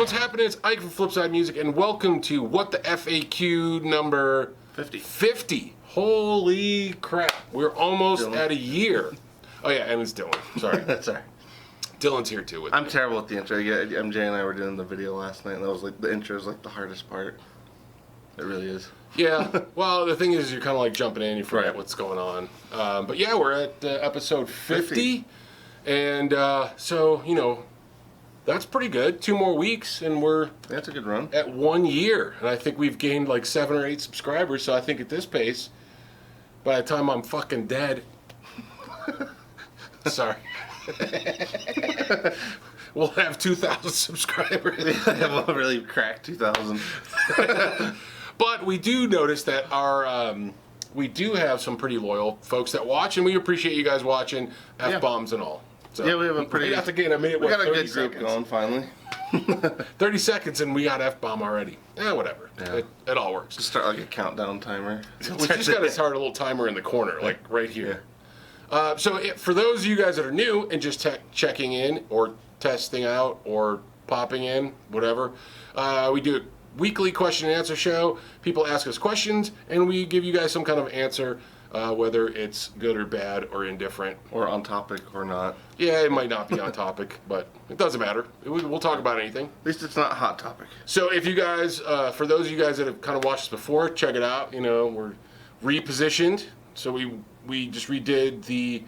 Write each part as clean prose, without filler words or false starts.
what's happening? It's Ike from Flipside Music, and welcome to What the F.A.Q. number 50. Holy crap. We're almost at a year. Oh, yeah, and it's Dylan. Sorry. That's all right. Dylan's here, too. I'm terrible with the intro. Yeah, MJ and I were doing the video last night, and that was like, the intro is like the hardest part. It really is. Yeah. Well, the thing is, you're kind of like jumping in, you forget what's going on. But yeah, we're at episode 50. And so, you know, that's pretty good. 2 more weeks, and we're That's a good run. at 1 year. And I think we've gained like 7 or 8 subscribers. So I think at this pace, by the time I'm fucking dead, sorry, we'll have 2,000 subscribers. Yeah, we'll really crack 2,000. But we do notice that our we do have some pretty loyal folks that watch, and we appreciate you guys watching F-bombs and all. So, Yeah, we have a pretty. That's again, I made it. We What, got a 30 good group seconds? going finally. 30 seconds and we got F-bomb already. Whatever. Yeah. It all works. Just start like a countdown timer. We just got to start a little timer in the corner, like right here. For those of you guys that are new and just checking in or testing out or popping in, whatever, we do a weekly question and answer show. People ask us questions and we give you guys some kind of answer, whether it's good or bad or indifferent. Or on topic or not. Yeah, it might not be on topic, but it doesn't matter. We'll talk about anything. At least it's not hot topic. So if you guys, for those of you guys that have kind of watched us before, check it out. You know, we're repositioned. So we just redid the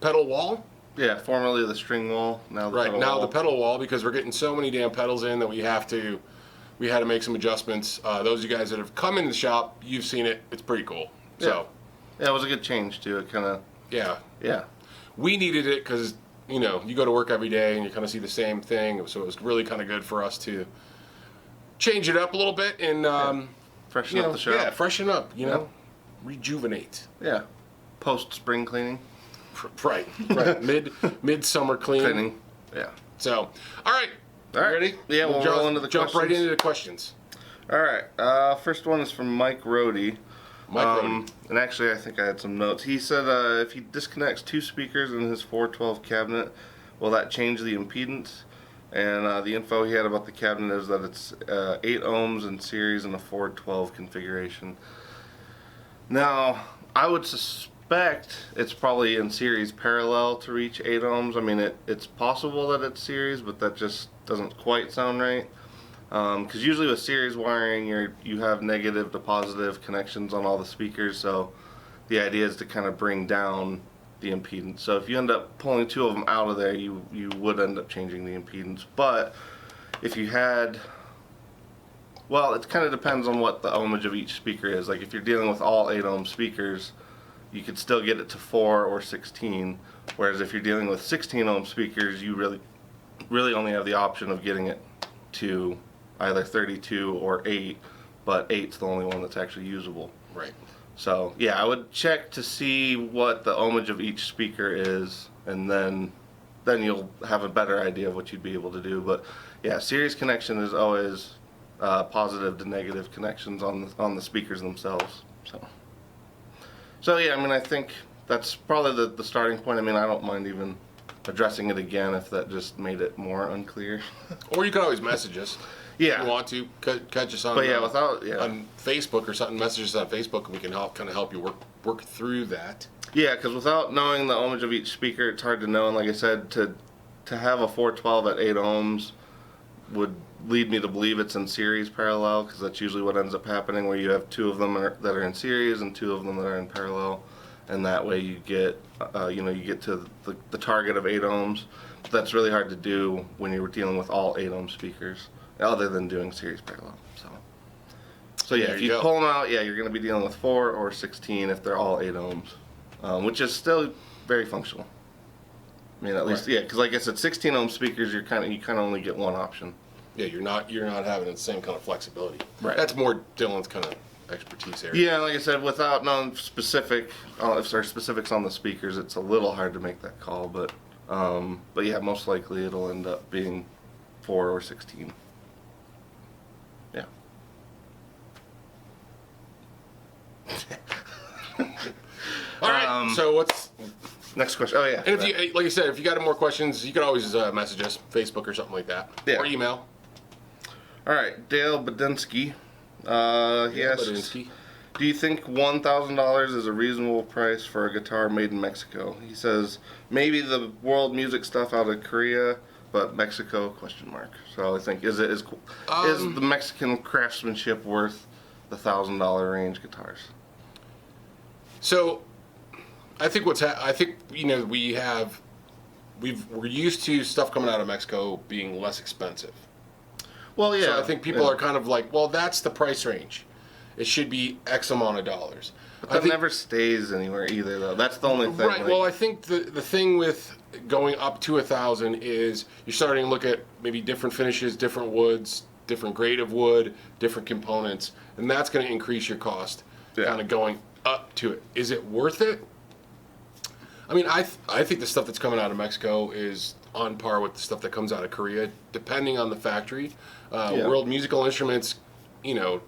pedal wall. Yeah, formerly the string wall. Now the pedal wall. The pedal wall, because we're getting so many damn pedals in that we had to make some adjustments. Those of you guys that have come in the shop, you've seen it. It's pretty cool. So yeah, it was a good change too. It kind of. Yeah. We needed it because, you know, you go to work every day and you kind of see the same thing. So it was really kind of good for us to change it up a little bit and Freshen up the shop. Yeah, freshen up, you know, rejuvenate. Yeah. Post spring cleaning. Right. Mid-summer cleaning. Yeah. So, all right. Ready? Yeah, we'll roll into the jump questions. right into the questions. All right. First one is from Mike Rohde. Rody. And actually, I think I had some notes. He said if he disconnects 2 speakers in his 412 cabinet, will that change the impedance? And the info he had about the cabinet is that it's 8 ohms in series and a 412 configuration. Now, I would suspect it's probably in series parallel to reach 8 ohms. I mean, it's possible that it's series, but that just doesn't quite sound right. Because usually with series wiring, you have negative to positive connections on all the speakers, so the idea is to kind of bring down the impedance. So if you end up pulling 2 of them out of there, you would end up changing the impedance. But if you had, well, it kind of depends on what the ohmage of each speaker is. Like if you're dealing with all 8 ohm speakers, you could still get it to 4 or 16. Whereas if you're dealing with 16 ohm speakers, you really only have the option of getting it to either 32 or 8, but 8's the only one that's actually usable. Right. So yeah, I would check to see what the ohmage of each speaker is, and then you'll have a better idea of what you'd be able to do. But yeah, series connection is always positive to negative connections on the speakers themselves. So yeah, I mean, I think that's probably the starting point. I mean, I don't mind even addressing it again if that just made it more unclear. Or you can always message us. Yeah. If you want to, catch us on, on Facebook or something, message us on Facebook, and we can help you work through that. Yeah, because without knowing the ohmage of each speaker, it's hard to know. And like I said, to have a 412 at 8 ohms would lead me to believe it's in series parallel, because that's usually what ends up happening, where you have 2 of them that are in series and 2 of them that are in parallel, and that way you get you get to the target of 8 ohms. But that's really hard to do when you're dealing with all 8 ohm speakers, other than doing series parallel. So yeah, if you pull them out, yeah, you're going to be dealing with 4 or 16 if they're all 8 ohms, which is still very functional. I mean, at least, yeah, because like I said, 16 ohm speakers, you kind of only get one option. Yeah, you're not having the same kind of flexibility. Right. That's more Dylan's kind of expertise area. Yeah, like I said, without knowing specifics on the speakers, it's a little hard to make that call. But yeah, most likely it'll end up being 4 or 16. Yeah. All right. So Next question. Oh yeah. And if you, like I said, if you got any more questions, you can always message us, Facebook or something like that, or email. All right, Dale Badinsky. He asks, do you think $1,000 is a reasonable price for a guitar made in Mexico? He says maybe the world music stuff out of Korea, but Mexico ? So I think is the Mexican craftsmanship worth the $1,000 range guitars? So, I think we're used to stuff coming out of Mexico being less expensive. Well, yeah. So I think people are kind of like, well, that's the price range. It should be X amount of dollars. But that never stays anywhere either, though. That's the only thing. Right. Well, I think the thing with going up to 1,000 is you're starting to look at maybe different finishes, different woods, different grade of wood, different components, and that's going to increase your cost. Kind of going up to it. Is it worth it? I mean, I think the stuff that's coming out of Mexico is on par with the stuff that comes out of Korea, depending on the factory. World Musical Instruments, their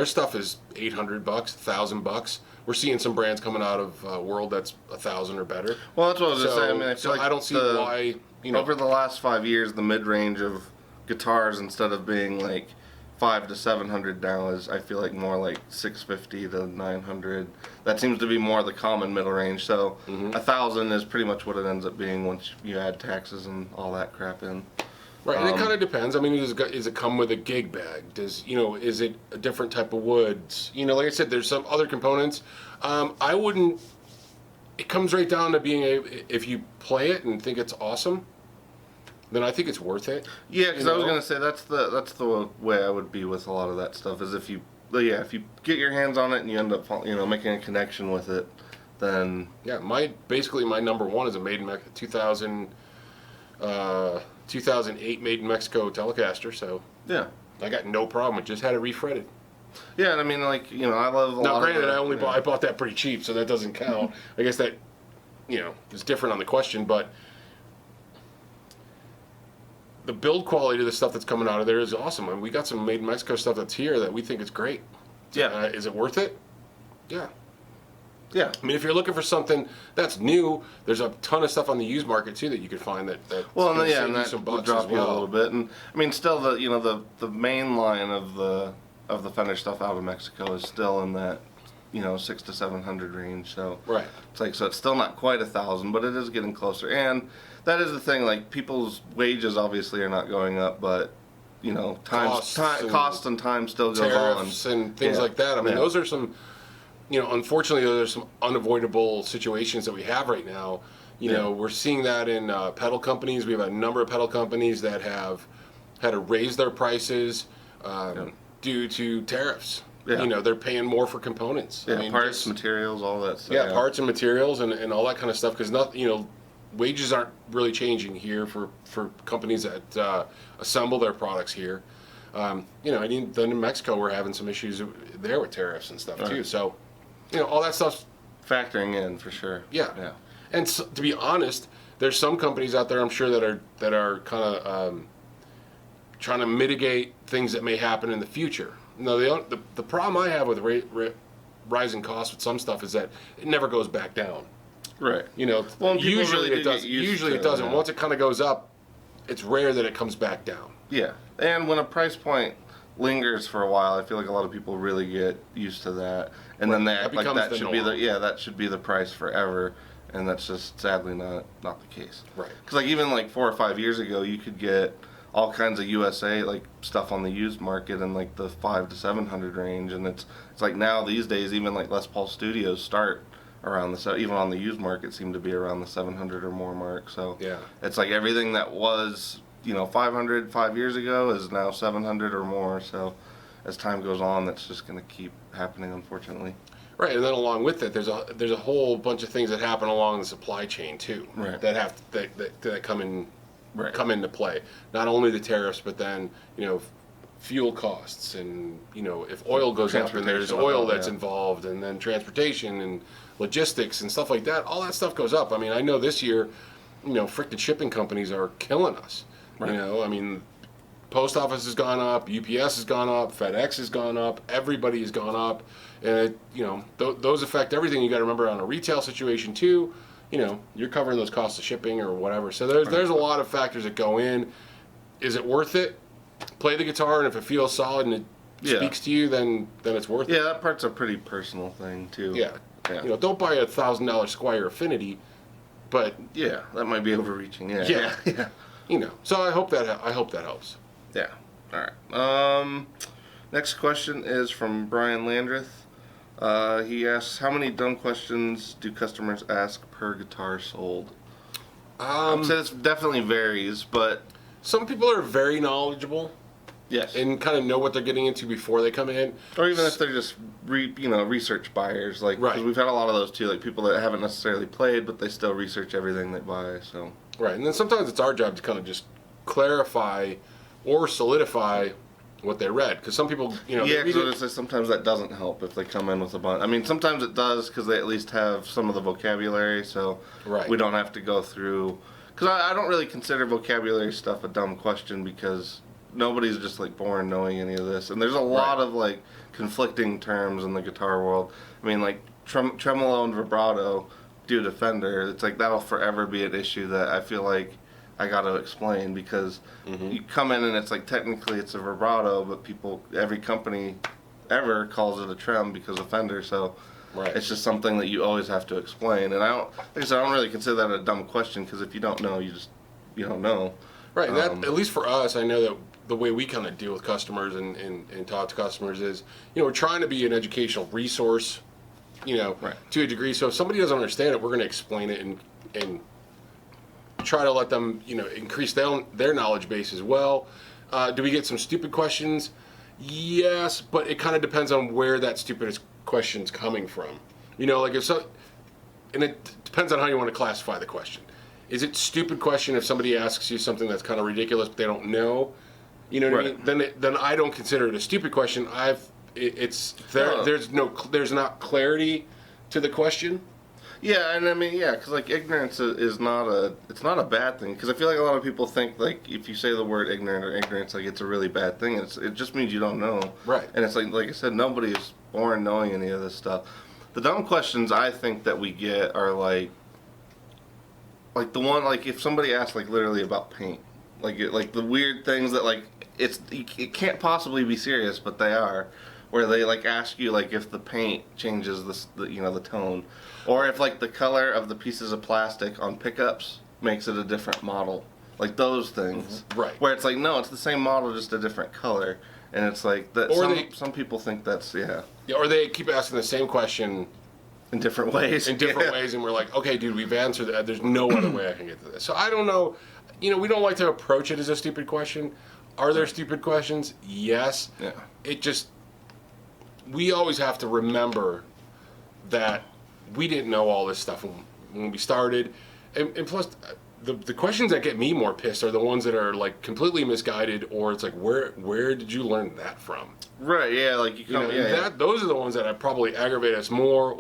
stuff is $800, $1,000. We're seeing some brands coming out of World that's $1,000 or better. Well, that's what I was just saying. I mean, I feel like I don't see why. Over the last 5 years, the mid-range of guitars, instead of being like $500 to $700 now, is I feel like more like $650 to $900. That seems to be more the common middle range. So $1,000 is pretty much what it ends up being once you add taxes and all that crap in. Right, and it kind of depends. I mean, does it come with a gig bag? Is it a different type of woods? Like I said, there's some other components. I wouldn't. It comes right down to being if you play it and think it's awesome, then I think it's worth it. Yeah, because I was gonna say that's the way I would be with a lot of that stuff. Is if you get your hands on it and you end up making a connection with it, then basically my number one is a made in 2008 made in Mexico Telecaster. So I got no problem. I just had it refretted. Yeah, and I mean, like, I love a lot. Now, granted, I bought that pretty cheap, so that doesn't count. I guess that is different on the question, but the build quality of the stuff that's coming out of there is awesome. I mean, we got some made in Mexico stuff that's here that we think is great. Yeah. Is it worth it? Yeah. Yeah. I mean, if you're looking for something that's new, there's a ton of stuff on the used market too that you could find that well, and that some will bucks drop as you well. a little bit. And I mean, still the main line of the Fender stuff out of Mexico is still in that $600 to $700 range. So right. It's still not quite 1,000, but it is getting closer. And that is the thing. Like, people's wages obviously are not going up, but cost and time still goes on. Tariffs and things like that. I mean, those are some. Unfortunately, there's some unavoidable situations that we have right now. We're seeing that in pedal companies. We have a number of pedal companies that have had to raise their prices due to tariffs. Yeah. They're paying more for components. Yeah, parts, materials, all that stuff. Yeah, parts and materials and all that kind of stuff. Because wages aren't really changing here for companies that assemble their products here. Then in Mexico, we're having some issues there with tariffs and stuff too. So. All that stuff's factoring in for sure. Yeah. And so, to be honest, there's some companies out there I'm sure that are kind of trying to mitigate things that may happen in the future. The problem I have with rising costs with some stuff is that it never goes back down. Right. Usually it does. Usually it doesn't. Once it kind of goes up, it's rare that it comes back down. Yeah. And when a price point lingers for a while, I feel like a lot of people really get used to that, and then they act like that should be that should be the price forever, and that's just sadly not the case. Right. Because even 4 or 5 years ago, you could get all kinds of USA stuff on the used market in the $500 to $700 range, and it's like now these days even Les Paul Studios start around even on the used market seem to be around the 700 or more mark. So it's like everything that was 500 5 years ago is now 700 or more. So as time goes on, that's just going to keep happening, unfortunately. Right, and then along with it, there's a whole bunch of things that happen along the supply chain too. Right. That come into play. Not only the tariffs, but then fuel costs, and if oil goes up, and there's oil that's involved, and then transportation and logistics and stuff like that. All that stuff goes up. I mean, I know this year, frickin' shipping companies are killing us. Right. I mean, post office has gone up, UPS has gone up, FedEx has gone up, everybody has gone up, and those affect everything. You got to remember on a retail situation too. You're covering those costs of shipping or whatever. So there's a lot of factors that go in. Is it worth it? Play the guitar, and if it feels solid and it speaks to you, then it's worth it. Yeah, that part's a pretty personal thing too. Yeah. Don't buy a $1,000 Squire Affinity, but yeah, that might be overreaching. Yeah. So I hope that helps. Yeah. All right. Next question is from Brian Landreth. He asks, how many dumb questions do customers ask per guitar sold? So it definitely varies, but some people are very knowledgeable. Yes. And kind of know what they're getting into before they come in. Or even if they're just research buyers, like, because we've had a lot of those too, like people that haven't necessarily played, but they still research everything they buy. So. Right, and then sometimes it's our job to kind of just clarify or solidify what they read, because some people, Yeah, because sometimes that doesn't help if they come in with a bunch. I mean, sometimes it does because they at least have some of the vocabulary, so we don't have to go through. Because I don't really consider vocabulary stuff a dumb question because nobody's just like born knowing any of this, and there's a lot of like conflicting terms in the guitar world. I mean, like tremolo and vibrato due to Fender, it's like that'll forever be an issue that I feel like I got to explain, because you come in and it's like technically it's a vibrato, but every company ever calls it a trem because of Fender, so it's just something that you always have to explain. And I don't really consider that a dumb question, because if you don't know, you don't know. Right, and that, at least for us, I know that the way we kind of deal with customers and talk to customers is, we're trying to be an educational resource, to a degree. So if somebody doesn't understand it, we're going to explain it and try to let them, increase their knowledge base as well. Do we get some stupid questions? Yes, but it kind of depends on where that stupid question's coming from. Like and it depends on how you want to classify the question. Is it stupid question if somebody asks you something that's kind of ridiculous but they don't know? You know what I mean? Then I don't consider it a stupid question. There's not clarity to the question. Yeah, and I mean, because like ignorance is not a bad thing, because I feel like a lot of people think like if you say the word ignorant or ignorance, like it's a really bad thing. It just means you don't know. Right. And it's like I said, nobody is born knowing any of this stuff. The dumb questions I think that we get are like the one, like if somebody asks like literally about paint, like the weird things that like it can't possibly be serious, but they are, where they like ask you like if the paint changes the tone, or if like the color of the pieces of plastic on pickups makes it a different model, like those things. Right. Where it's like, no, it's the same model, just a different color, and it's like that. Or some people think that's Yeah, or they keep asking the same question in different ways. Ways, and we're like, okay, dude, we've answered that. There's no other way I can get to this. So I don't know. We don't like to approach it as a stupid question. Are there stupid questions? Yes. Yeah. We always have to remember that we didn't know all this stuff when we started. And plus, the questions that get me more pissed are the ones that are like completely misguided, or it's like, where did you learn that from? Right, yeah, like you come, those are the ones that probably aggravate us more,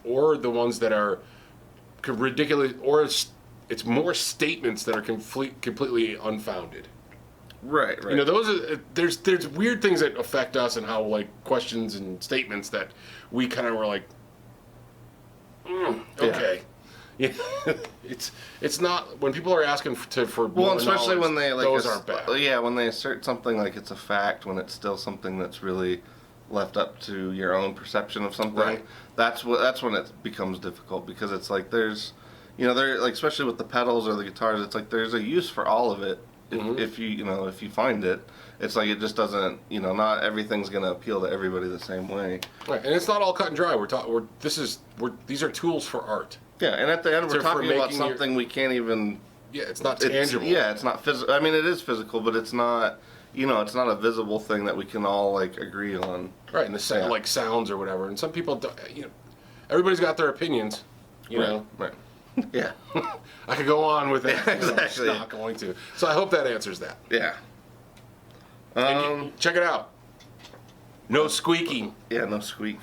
or the ones that are ridiculous, or it's more statements that are completely unfounded. Right. There's weird things that affect us, and how like questions and statements that we kind of were like, okay. Yeah, it's not, when people are asking for more especially when they like those aren't bad. Yeah, when they assert something like it's a fact when it's still something that's really left up to your own perception of something. Right. That's when it becomes difficult, because it's like there's there, like especially with the pedals or the guitars, it's like there's a use for all of it if you find it. It's like it just doesn't, not everything's going to appeal to everybody the same way. Right, and it's not all cut and dry. These are tools for art. Yeah, and at the end we're talking about something we can't even. Yeah, it's not tangible. It's not physical. I mean, it is physical, but it's not. It's not a visible thing that we can all like agree on. Right, and like sounds or whatever. And some people, don't, everybody's got their opinions. Right. Yeah. I could go on with it. Yeah, exactly. I'm not going to. So I hope that answers that. Yeah. Check it out. No squeaking. Yeah, no squeak.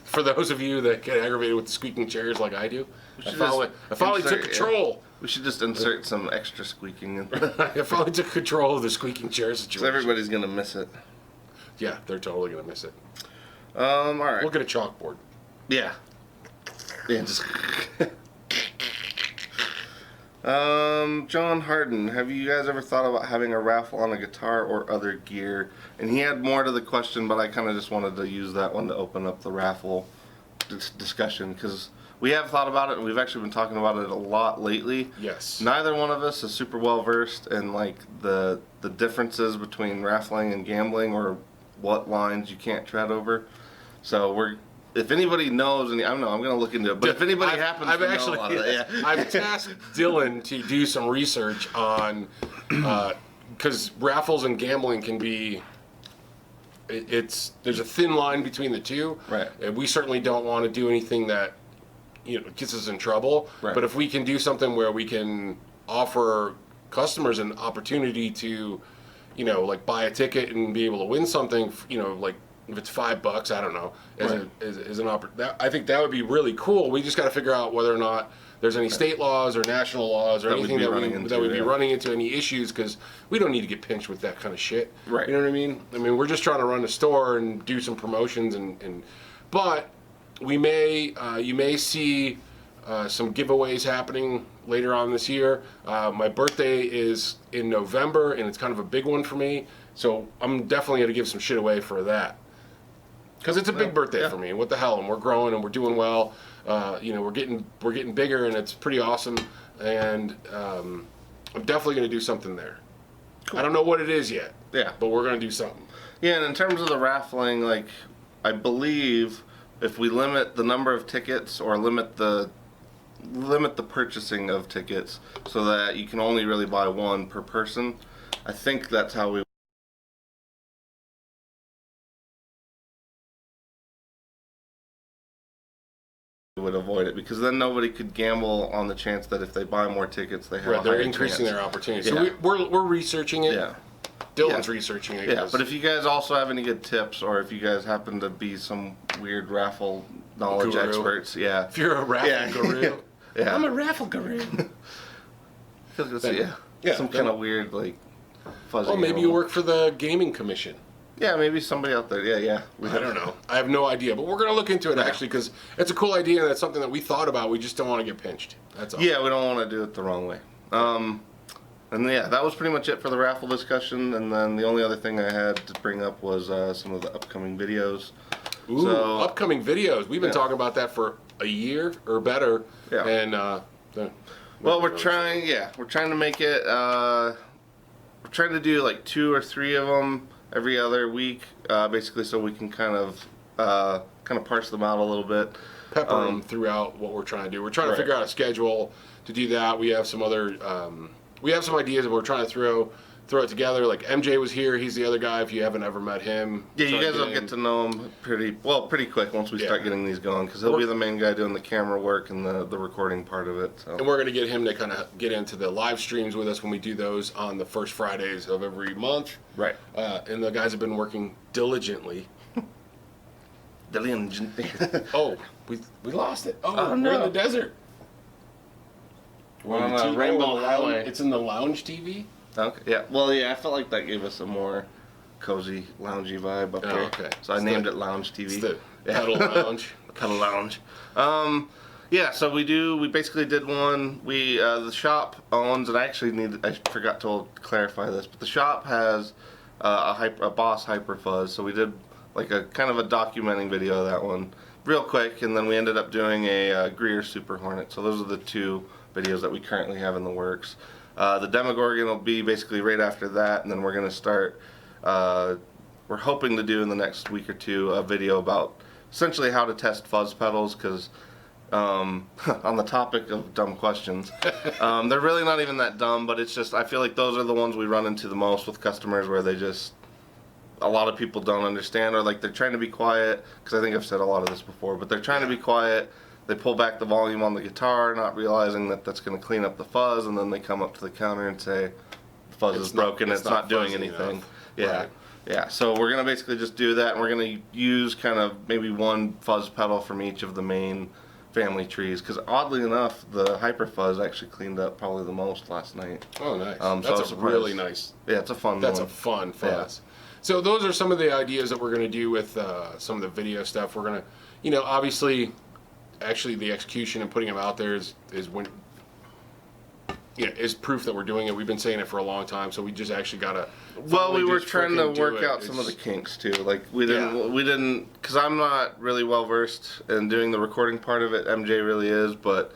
For those of you that get aggravated with the squeaking chairs like I do, I finally took control. We should just insert some extra squeaking in. If I took control of the squeaking chair situation. Everybody's gonna miss it. Yeah, they're totally gonna miss it. All right. We'll get a chalkboard. Yeah. Yeah, just. John Harden, have you guys ever thought about having a raffle on a guitar or other gear? And he had more to the question, but I kind of just wanted to use that one to open up the raffle discussion, because we have thought about it, and we've actually been talking about it a lot lately. Yes. Neither one of us is super well versed in like the differences between raffling and gambling, or what lines you can't tread over. So if anybody knows, and I don't know, I'm going to look into it. But if anybody happens to know a lot of that, yeah. I've tasked Dylan to do some research on, because raffles and gambling can be, there's a thin line between the two. Right. And we certainly don't want to do anything that, gets us in trouble. Right. But if we can do something where we can offer customers an opportunity to, like buy a ticket and be able to win something, like, if it's $5, I don't know, as an I think that would be really cool. We just got to figure out whether or not there's any state laws or national laws or anything that would be running into any issues, because we don't need to get pinched with that kind of shit. Right. You know what I mean? I mean, we're just trying to run a store and do some promotions, but we may, you may see some giveaways happening later on this year. My birthday is in November, and it's kind of a big one for me, so I'm definitely going to give some shit away for that. Because it's a big birthday for me. What the hell? And we're growing and we're doing well. We're getting bigger, and it's pretty awesome. And I'm definitely going to do something there. Cool. I don't know what it is yet. Yeah. But we're going to do something. Yeah, and in terms of the raffling, like, I believe if we limit the number of tickets, or limit the purchasing of tickets so that you can only really buy one per person, I think that's how we would avoid it, because then nobody could gamble on the chance that if they buy more tickets, they have a higher they're increasing chance. their opportunities. Yeah. So we're researching it. Yeah. Dylan's researching it. Yeah, but if you guys also have any good tips, or if you guys happen to be some weird raffle knowledge experts, if you're a raffle guru, yeah. I'm a raffle guru. Some kind of weird, like, fuzzy. Well, maybe you work for the gaming commission. Yeah, maybe somebody out there. Yeah. I don't know. I have no idea, but we're going to look into it actually, because it's a cool idea, and it's something that we thought about. We just don't want to get pinched. That's all. Yeah, we don't want to do it the wrong way. And yeah, that was pretty much it for the raffle discussion. And then the only other thing I had to bring up was some of the upcoming videos. Ooh, upcoming videos. We've been talking about that for a year or better. Yeah. And well, we're trying to make it. We're trying to do like 2 or 3 of them every other week, basically, so we can kind of parse them out a little bit. Pepper them throughout what we're trying to do. We're trying to figure out a schedule to do that. We have some other, we have some ideas, and we're trying to throw it together. Like MJ was here. He's the other guy. If you haven't ever met him, yeah, you guys will get to know him pretty quick once we start getting these going, because he'll be the main guy doing the camera work and the recording part of it. So. And we're going to get him to kind of get into the live streams with us when we do those on the first Fridays of every month. Right. And the guys have been working diligently. Oh, we lost it. Oh, no. We're in the desert. We're on a rainbow highway. It's in the lounge TV. Okay. Yeah. Well, yeah. I felt like that gave us a more cozy, loungy vibe up there. Okay. So I named it Lounge TV. It's the pedal lounge. Pedal lounge. Yeah. So we basically did one. The shop owns, and I forgot to clarify this, but the shop has a Boss Hyper Fuzz. So we did like a kind of a documenting video of that one, real quick, and then we ended up doing a Greer Super Hornet. So those are the 2 videos that we currently have in the works. The Demogorgon will be basically right after that, and then we're going to start, we're hoping to do in the next week or 2 a video about essentially how to test fuzz pedals, because on the topic of dumb questions, they're really not even that dumb, but it's just, I feel like those are the ones we run into the most with customers, where they just, a lot of people don't understand, or like they're trying to be quiet, because I think I've said a lot of this before, but they're trying to be quiet. They pull back the volume on the guitar, not realizing that that's going to clean up the fuzz, and then they come up to the counter and say, the fuzz is broken, it's not doing anything. Enough. Yeah. Right. Yeah, so we're going to basically just do that, and we're going to use kind of maybe one fuzz pedal from each of the main family trees, because oddly enough, the Hyper Fuzz actually cleaned up probably the most last night. Oh, nice. So That's a really nice. Yeah, it's a fun That's one. a fun fuzz. Yeah. So those are some of the ideas that we're going to do with some of the video stuff. We're going to, obviously, actually the execution and putting them out there is when, is proof that we're doing it. We've been saying it for a long time, so we just actually got to. Well, we were trying to work out some of the kinks too. Like we didn't, because I'm not really well versed in doing the recording part of it. MJ really is, but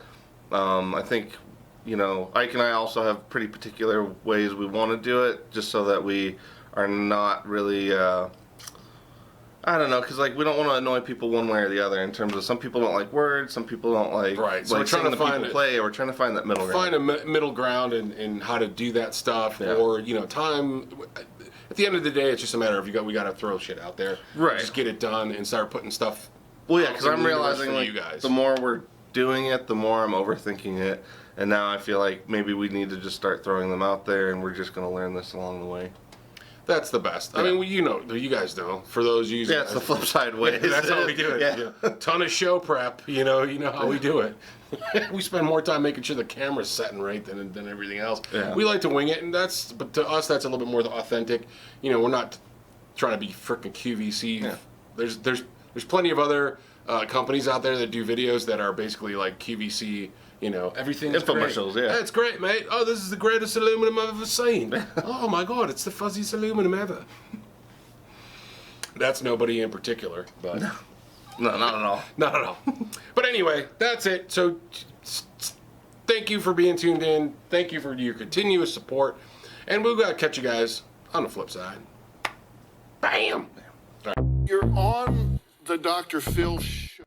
I think, Ike and I also have pretty particular ways we want to do it, just so that we are not really. I don't know, because we don't want to annoy people one way or the other in terms of some people don't like words, some people don't like So we're trying to find play, or we're trying to find that middle ground. Find a middle ground in how to do that stuff, or time. At the end of the day, it's just a matter of we got to throw shit out there, right? Just get it done and start putting stuff. Well, yeah, because I'm realizing you guys. The more we're doing it, the more I'm overthinking it, and now I feel like maybe we need to just start throwing them out there, and we're just going to learn this along the way. That's the best. Yeah. I mean, you guys know. For those using, it's the Flipside way. That's how we do it. Yeah. Ton of show prep. You know how we do it. We spend more time making sure the camera's setting right than everything else. Yeah. We like to wing it, but to us that's a little bit more authentic. We're not trying to be freaking QVC. Yeah. There's plenty of other companies out there that do videos that are basically like QVC. Everything's infomercials, great. yeah. It's great, mate. Oh, this is the greatest aluminum I've ever seen. Oh my God, it's the fuzziest aluminum ever. That's nobody in particular, but no, not at all. Not at all. But anyway, that's it. So, thank you for being tuned in. Thank you for your continuous support, and we'll catch you guys on the flip side. Bam. You're on the Dr. Phil show.